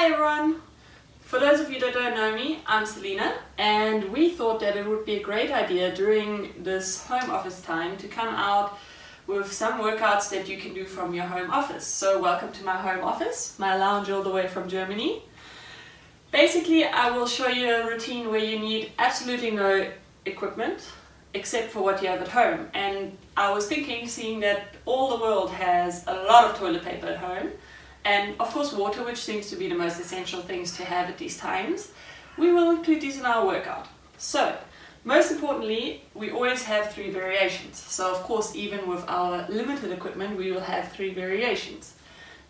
Hi everyone! For those of you that don't know me, I'm Selina, and we thought that it would be a great idea during this home office time to come out with some workouts that you can do from your home office. So welcome to my home office, my lounge all the way from Germany. Basically, I will show you a routine where you need absolutely no equipment except for what you have at home. And I was thinking, seeing that all the world has a lot of toilet paper at home, and of course water, which seems to be the most essential things to have at these times, we will include these in our workout. So, most importantly, we always have 3 variations. So of course, even with our limited equipment, we will have 3 variations.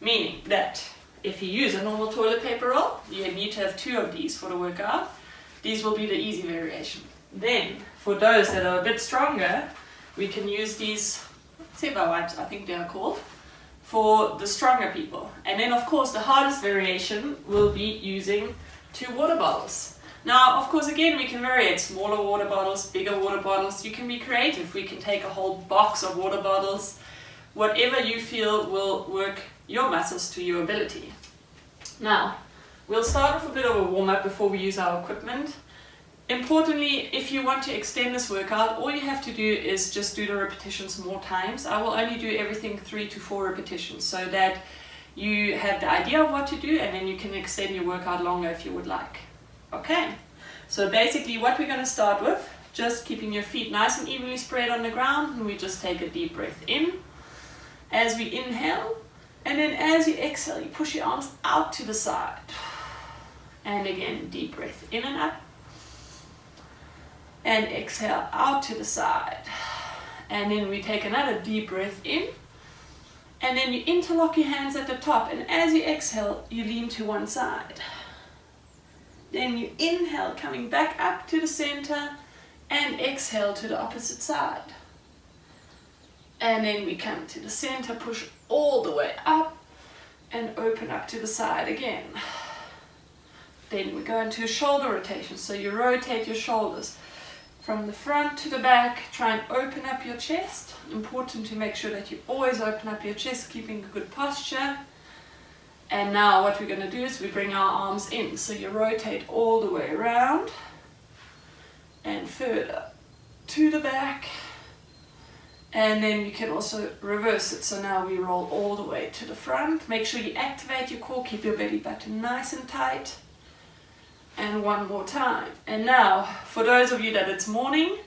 Meaning that if you use a normal toilet paper roll, you need to have 2 of these for the workout. These will be the easy variation. Then, for those that are a bit stronger, we can use these Zebra wipes, I think they are called, for the stronger people. And then of course the hardest variation will be using 2 water bottles. Now of course again we can vary it, smaller water bottles, bigger water bottles, you can be creative. We can take a whole box of water bottles, whatever you feel will work your muscles to your ability. Now we'll start with a bit of a warm-up before we use our equipment. Importantly, if you want to extend this workout, all you have to do is just do the repetitions more times. I will only do everything 3 to 4 repetitions so that you have the idea of what to do, and then you can extend your workout longer if you would like. Okay, so basically what we're going to start with, just keeping your feet nice and evenly spread on the ground, and we just take a deep breath in as we inhale, and then as you exhale you push your arms out to the side, and again deep breath in and up, and exhale out to the side, and then we take another deep breath in, and then you interlock your hands at the top, and as you exhale you lean to one side, then you inhale coming back up to the center, and exhale to the opposite side, and then we come to the center, push all the way up and open up to the side again. Then we go into a shoulder rotation, so you rotate your shoulders from the front to the back, try and open up your chest. Important to make sure that you always open up your chest, keeping a good posture. And now what we're going to do is we bring our arms in. So you rotate all the way around and further to the back. And then you can also reverse it. So now we roll all the way to the front. Make sure you activate your core, keep your belly button nice and tight. And one more time. And now, for those of you that it's morning,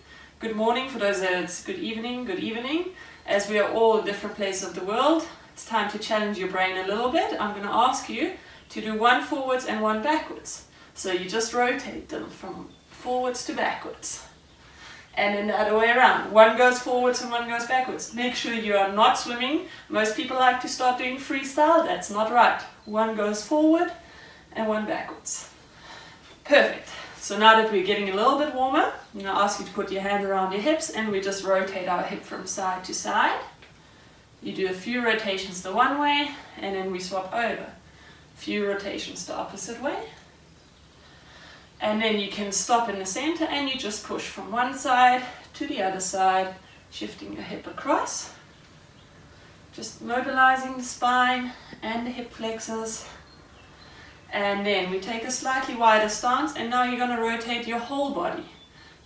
good morning. For those that it's good evening. As we are all in different places of the world, it's time to challenge your brain a little bit. I'm going to ask you to do 1 forwards and 1 backwards. So you just rotate them from forwards to backwards. And then the other way around. 1 goes forwards and 1 goes backwards. Make sure you are not swimming. Most people like to start doing freestyle. That's not right. 1 goes forward and 1 backwards. Perfect. So now that we're getting a little bit warmer, I'm going to ask you to put your hand around your hips, and we just rotate our hip from side to side. You do a few rotations the one way, and then we swap over. A few rotations the opposite way. And then you can stop in the center and you just push from one side to the other side, shifting your hip across. Just mobilizing the spine and the hip flexors. And then we take a slightly wider stance, and now you're going to rotate your whole body,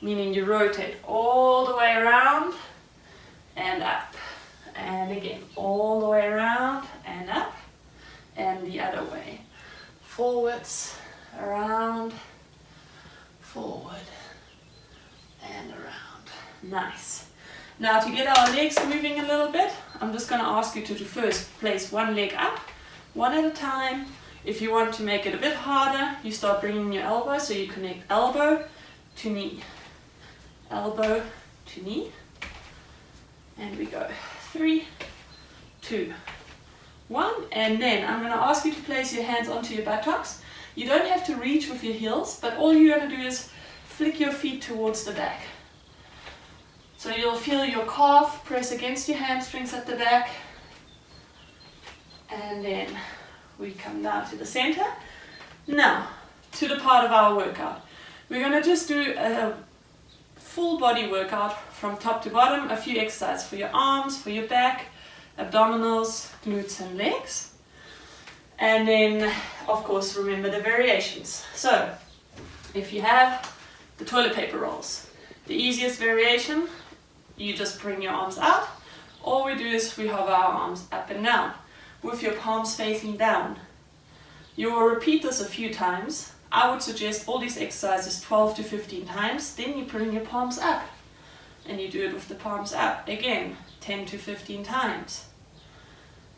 meaning you rotate all the way around and up, and again all the way around and up, and the other way, forwards, around, forward and around. Nice. Now to get our legs moving a little bit, I'm just going to ask you to first place 1 leg up, 1 at a time. If you want to make it a bit harder, you start bringing your elbow, so you connect elbow to knee, elbow to knee, and we go 3, 2, 1, and then I'm going to ask you to place your hands onto your buttocks. You don't have to reach with your heels, but all you're going to do is flick your feet towards the back. So you'll feel your calf press against your hamstrings at the back, and then we come down to the center. Now, to the part of our workout. We're going to just do a full body workout from top to bottom, a few exercises for your arms, for your back, abdominals, glutes and legs. And then, of course, remember the variations. So, if you have the toilet paper rolls, the easiest variation, you just bring your arms out. All we do is we hover our arms up and down with your palms facing down. You will repeat this a few times. I would suggest all these exercises 12 to 15 times. Then you bring your palms up and you do it with the palms up. Again, 10 to 15 times.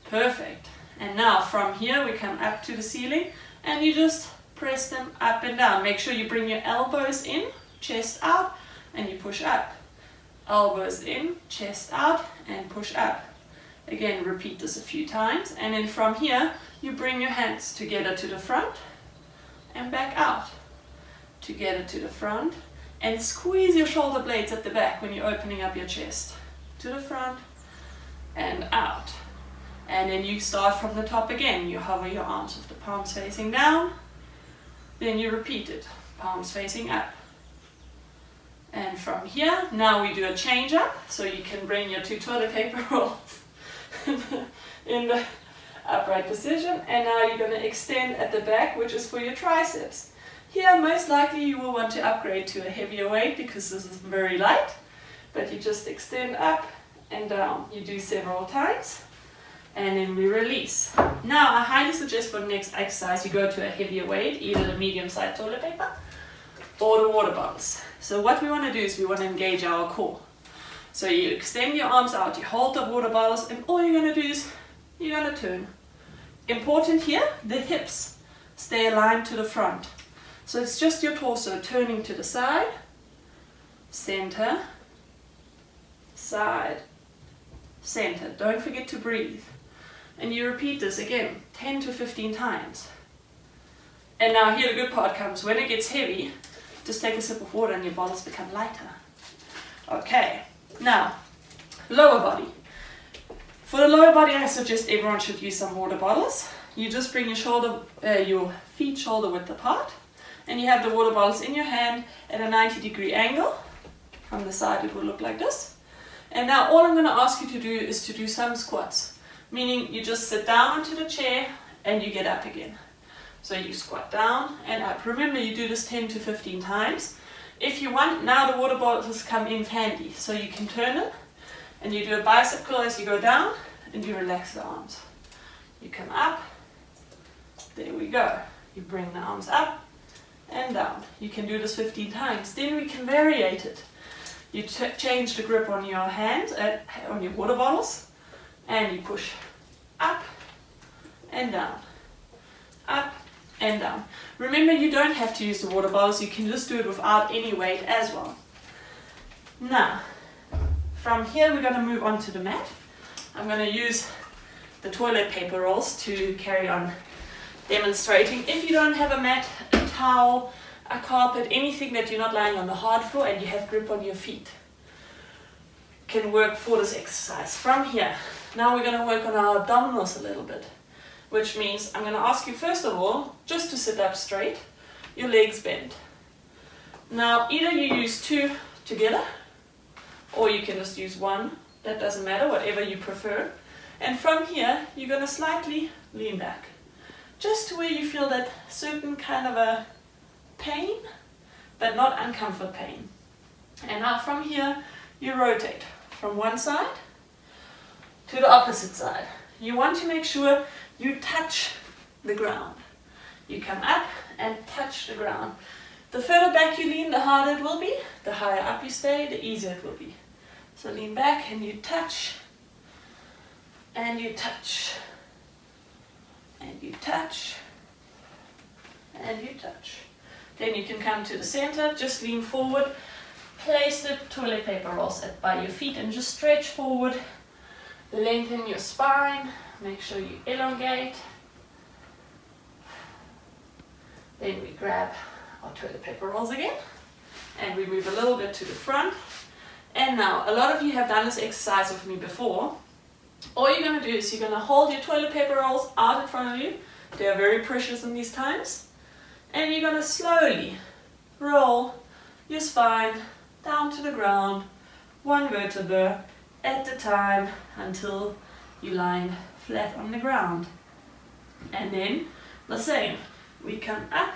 Perfect. And now from here we come up to the ceiling and you just press them up and down. Make sure you bring your elbows in, chest out, and you push up. Elbows in, chest out, and push up. Again, repeat this a few times. And then from here, you bring your hands together to the front and back out. Together to the front. And squeeze your shoulder blades at the back when you're opening up your chest. To the front and out. And then you start from the top again. You hover your arms with the palms facing down. Then you repeat it. Palms facing up. And from here, now we do a change up. So you can bring your 2 toilet paper rolls in the upright position. And now you're going to extend at the back, which is for your triceps. Here, most likely you will want to upgrade to a heavier weight because this is very light. But you just extend up and down. You do several times. And then we release. Now, I highly suggest for the next exercise you go to a heavier weight, either the medium-sized toilet paper or the water bottles. So what we want to do is we want to engage our core. So you extend your arms out, you hold the water bottles, and all you're going to do is you're going to turn. Important here, the hips stay aligned to the front. So it's just your torso turning to the side, center, side, center. Don't forget to breathe. And you repeat this again 10 to 15 times. And now here the good part comes. When it gets heavy, just take a sip of water and your bottles become lighter. Okay, now lower body. For the lower body, I suggest everyone should use some water bottles. You just bring your feet shoulder width apart, and you have the water bottles in your hand at a 90-degree angle. From the side it will look like this. And now all I'm going to ask you to do is to do some squats, meaning you just sit down onto the chair and you get up again. So you squat down and up. Remember, you do this 10 to 15 times. If you want, now the water bottles come in handy, so you can turn them and you do a bicep curl as you go down and you relax the arms. You come up, there we go. You bring the arms up and down. You can do this 15 times. Then we can variate it. You change the grip on your hands, on your water bottles, and you push up and down, up and down. Remember, you don't have to use the water bottles, you can just do it without any weight as well. Now, from here we're going to move on to the mat. I'm going to use the toilet paper rolls to carry on demonstrating. If you don't have a mat, a towel, a carpet, anything that you're not lying on the hard floor and you have grip on your feet, can work for this exercise. From here, now we're going to work on our abdominals a little bit, which means I'm going to ask you first of all just to sit up straight, your legs bent. Now either you use 2 together or you can just use 1, that doesn't matter, whatever you prefer. And from here you're going to slightly lean back, just to where you feel that certain kind of a pain, but not uncomfort pain. And now from here you rotate from one side to the opposite side. You want to make sure you touch the ground. You come up and touch the ground. The further back you lean, the harder it will be. The higher up you stay, the easier it will be. So lean back and you touch, and you touch, and you touch, and you touch. Then you can come to the center, just lean forward, place the toilet paper rolls by your feet and just stretch forward, lengthen your spine, make sure you elongate. Then we grab our toilet paper rolls again and we move a little bit to the front. And now, a lot of you have done this exercise with me before. All you're going to do is you're going to hold your toilet paper rolls out in front of you. They are very precious in these times. And you're going to slowly roll your spine down to the ground, 1 vertebra at a time, until you lie flat on the ground. And then the same, we come up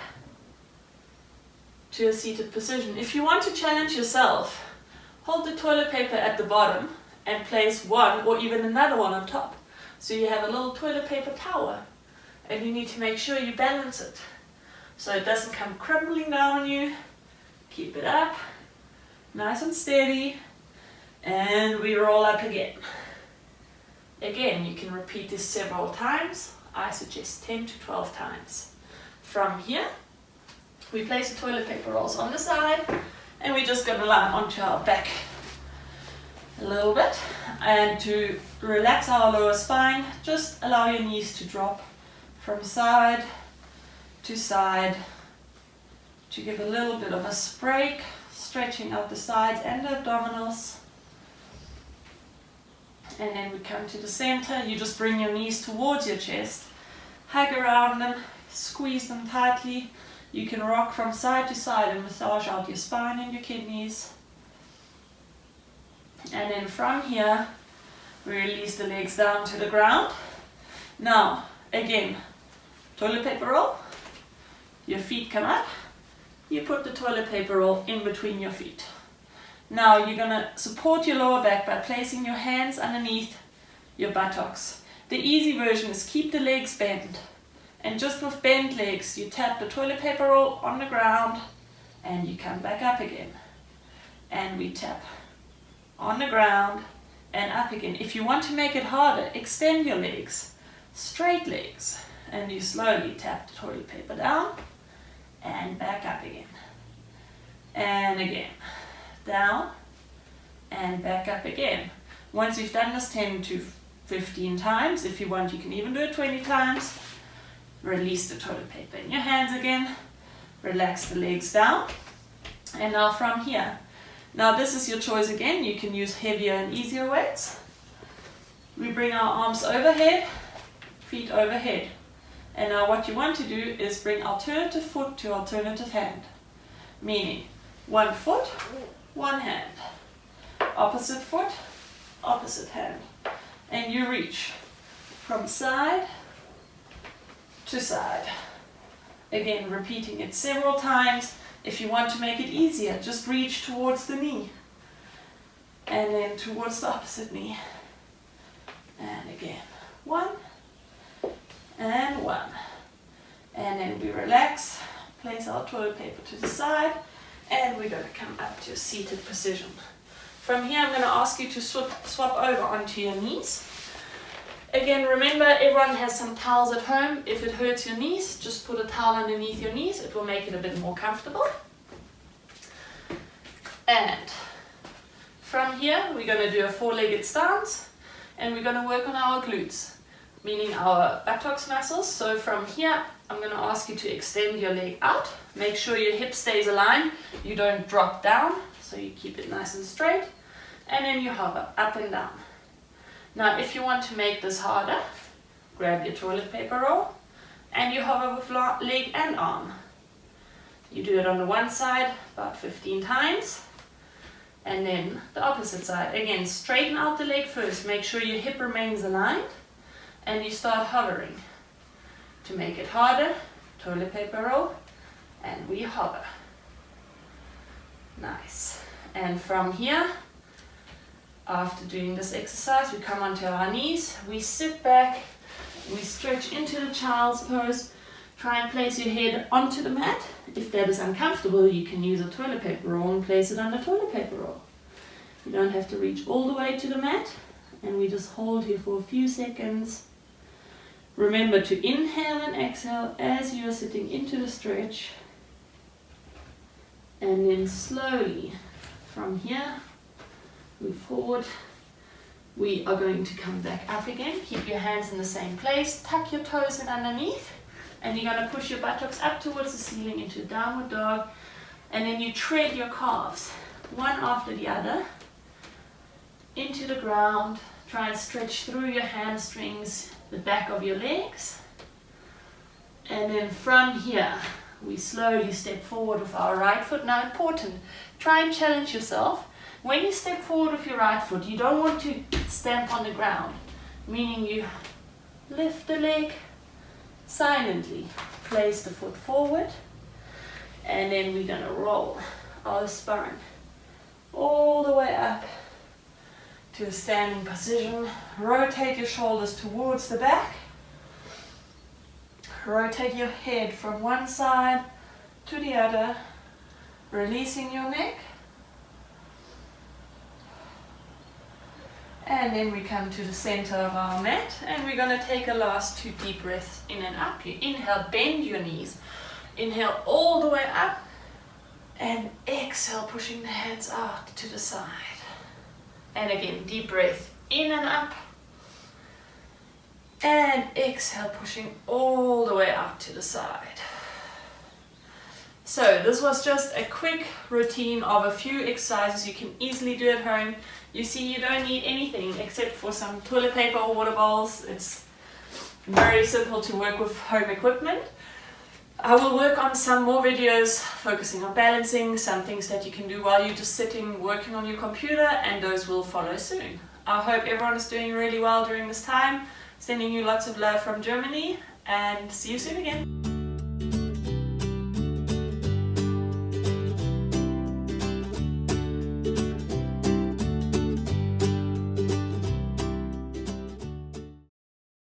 to a seated position. If you want to challenge yourself, hold the toilet paper at the bottom and place one or even another one on top. So you have a little toilet paper tower, and you need to make sure you balance it so it doesn't come crumbling down on you. Keep it up, nice and steady, and we roll up again. Again, you can repeat this several times. I suggest 10 to 12 times. From here, we place the toilet paper rolls on the side, and we're just going to lie onto our back a little bit. And to relax our lower spine, just allow your knees to drop from side to give a little bit of a break, stretching out the sides and the abdominals. And then we come to the center. You just bring your knees towards your chest, hug around them, squeeze them tightly. You can rock from side to side and massage out your spine and your kidneys. And then from here, we release the legs down to the ground. Now, again, toilet paper roll. Your feet come up. You put the toilet paper roll in between your feet. Now you're going to support your lower back by placing your hands underneath your buttocks. The easy version is keep the legs bent. And just with bent legs, you tap the toilet paper roll on the ground and you come back up again. And we tap on the ground and up again. If you want to make it harder, extend your legs, straight legs, and you slowly tap the toilet paper down and back up again. And again. Down and back up again. Once you've done this 10 to 15 times, if you want you can even do it 20 times. Release the toilet paper in your hands again, relax the legs down, and now from here, now this is your choice again, you can use heavier and easier weights. We bring our arms overhead, feet overhead, and now what you want to do is bring alternative foot to alternative hand, meaning one foot, one hand, opposite foot, opposite hand, and you reach from side to side. Again, repeating it several times. If you want to make it easier, just reach towards the knee and then towards the opposite knee. And again, one and one. And then we relax, place our toilet paper to the side, and we're going to come up to a seated position. From here, I'm going to ask you to swap over onto your knees. Again, remember, everyone has some towels at home. If it hurts your knees, just put a towel underneath your knees. It will make it a bit more comfortable. And from here, we're going to do a four-legged stance, and we're going to work on our glutes, meaning our buttocks muscles. So from here, I'm going to ask you to extend your leg out. Make sure your hip stays aligned. You don't drop down, so you keep it nice and straight. And then you hover up and down. Now, if you want to make this harder, grab your toilet paper roll and you hover with leg and arm. You do it on the one side about 15 times, and then the opposite side. Again, straighten out the leg first. Make sure your hip remains aligned, and you start hovering. To make it harder, toilet paper roll, and we hover. Nice. And from here, after doing this exercise, we come onto our knees, we sit back, we stretch into the child's pose, try and place your head onto the mat. If that is uncomfortable, you can use a toilet paper roll and place it on the toilet paper roll. You don't have to reach all the way to the mat, and we just hold here for a few seconds. Remember to inhale and exhale as you are sitting into the stretch, and then slowly from here, move forward. We are going to come back up again. Keep your hands in the same place. Tuck your toes in underneath. And you're going to push your buttocks up towards the ceiling into downward dog. And then you tread your calves, one after the other, into the ground. Try and stretch through your hamstrings, the back of your legs. And then from here, we slowly step forward with our right foot. Now, important, try and challenge yourself. When you step forward with your right foot, you don't want to stamp on the ground, meaning you lift the leg Silently place the foot forward, and then we're going to roll our spine all the way up to a standing position. Rotate your shoulders towards the back. Rotate your head from one side to the other, releasing your neck. And then we come to the center of our mat, and we're going to take a last 2 deep breaths in and up. You inhale, bend your knees. Inhale all the way up, and exhale, pushing the hands out to the side. And again, deep breath in and up, and exhale, pushing all the way out to the side. So this was just a quick routine of a few exercises you can easily do at home. You see, you don't need anything except for some toilet paper or water bowls. It's very simple to work with home equipment. I will work on some more videos focusing on balancing, some things that you can do while you're just sitting working on your computer, and those will follow soon. I hope everyone is doing really well during this time. Sending you lots of love from Germany, and see you soon again.